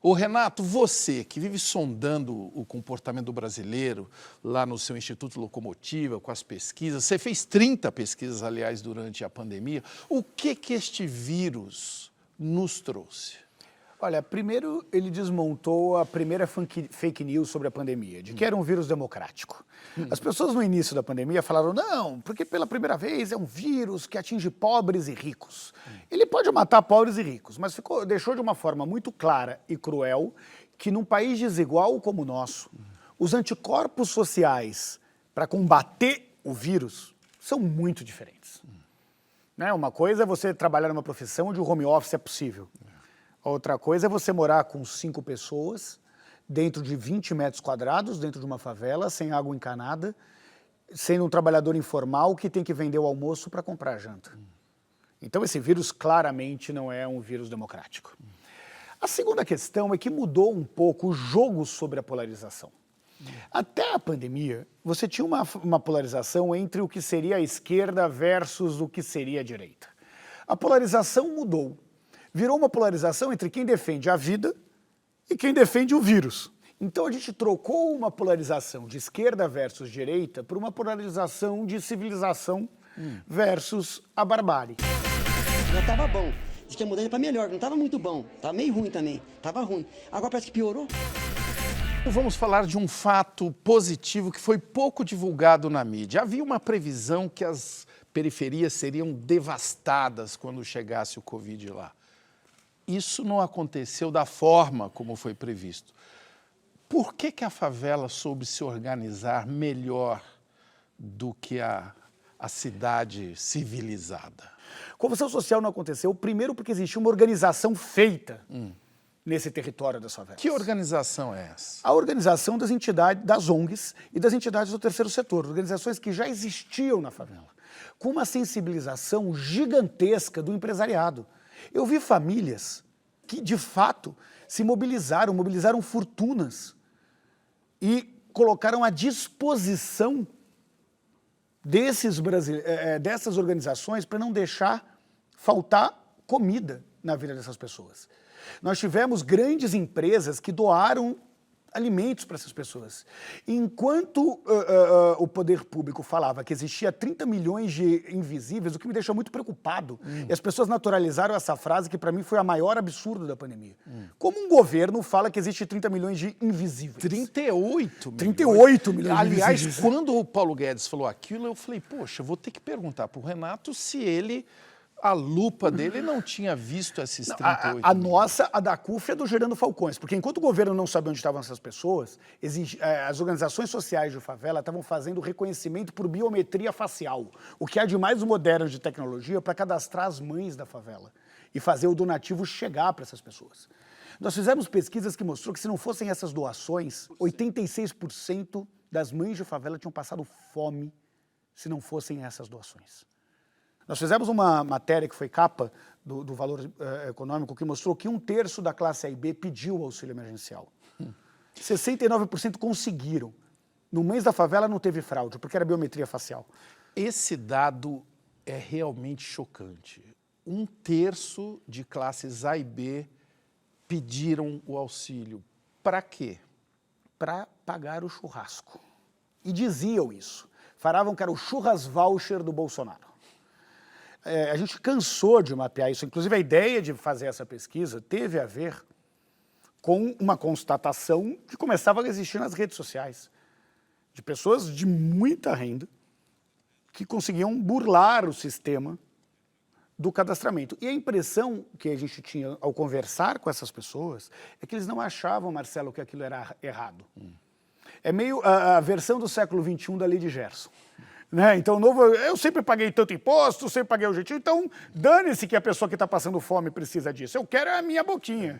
Ô Renato, você que vive sondando o comportamento do brasileiro lá no seu Instituto Locomotiva, com as pesquisas, você fez 30 pesquisas, aliás, durante a pandemia, o que este vírus nos trouxe? Olha, primeiro ele desmontou a primeira fake news sobre a pandemia, de que era um vírus democrático. As pessoas no início da pandemia falaram, não, porque pela primeira vez é um vírus que atinge pobres e ricos. Ele pode matar pobres e ricos, mas deixou de uma forma muito clara e cruel que num país desigual como o nosso, os anticorpos sociais para combater o vírus são muito diferentes. Né? Uma coisa é você trabalhar numa profissão onde o home office é possível. Outra coisa é você morar com 5 pessoas, dentro de 20 metros quadrados, dentro de uma favela, sem água encanada, sendo um trabalhador informal que tem que vender o almoço para comprar a janta. Então esse vírus claramente não é um vírus democrático. A segunda questão é que mudou um pouco o jogo sobre a polarização. Até a pandemia, você tinha uma polarização entre o que seria a esquerda versus o que seria a direita. A polarização mudou. Virou uma polarização entre quem defende a vida e quem defende o vírus. Então a gente trocou uma polarização de esquerda versus direita por uma polarização de civilização versus a barbárie. Já estava bom, diz que a mudança para melhor, não estava muito bom, estava meio ruim também, estava ruim. Agora parece que piorou. Vamos falar de um fato positivo que foi pouco divulgado na mídia. Havia uma previsão que as periferias seriam devastadas quando chegasse o Covid lá. Isso não aconteceu da forma como foi previsto. Por que a favela soube se organizar melhor do que a cidade civilizada? A convulsão social não aconteceu, primeiro porque existia uma organização feita nesse território das favelas. Que organização é essa? A organização das entidades, das ONGs e das entidades do terceiro setor, organizações que já existiam na favela, com uma sensibilização gigantesca do empresariado. Eu vi famílias que, de fato, se mobilizaram fortunas e colocaram à disposição dessas organizações para não deixar faltar comida na vida dessas pessoas. Nós tivemos grandes empresas que doaram alimentos para essas pessoas. Enquanto o poder público falava que existia 30 milhões de invisíveis, o que me deixou muito preocupado. E as pessoas naturalizaram essa frase que para mim foi a maior absurdo da pandemia. Como um governo fala que existe 30 milhões de invisíveis? 38 milhões. 38 milhões Aliás, de invisíveis. quando o Paulo Guedes falou aquilo, eu falei, poxa, eu vou ter que perguntar para o Renato se ele... A lupa dele não tinha visto esses 38 a milhões. nossa, a da CUF é do Gerando Falcões, porque enquanto o governo não sabia onde estavam essas pessoas, as organizações sociais de favela estavam fazendo reconhecimento por biometria facial, o que há de mais moderno de tecnologia para cadastrar as mães da favela e fazer o donativo chegar para essas pessoas. Nós fizemos pesquisas que mostrou que se não fossem essas doações, 86% das mães de favela tinham passado fome se não fossem essas doações. Nós fizemos uma matéria que foi capa do Valor Econômico que mostrou que 1/3 da classe A e B pediu o auxílio emergencial. 69% conseguiram. No mês da favela não teve fraude, porque era biometria facial. Esse dado é realmente chocante. 1/3 de classes A e B pediram o auxílio. Para quê? Para pagar o churrasco. E diziam isso. Falavam que era o churras voucher do Bolsonaro. A gente cansou de mapear isso. Inclusive, a ideia de fazer essa pesquisa teve a ver com uma constatação que começava a existir nas redes sociais, de pessoas de muita renda que conseguiam burlar o sistema do cadastramento. E a impressão que a gente tinha ao conversar com essas pessoas é que eles não achavam, Marcelo, que aquilo era errado. É meio a versão do século XXI da Lei de Gerson. Né? Então, eu sempre paguei tanto imposto, sempre paguei o jeitinho, então dane-se que a pessoa que está passando fome precisa disso. Eu quero a minha boquinha.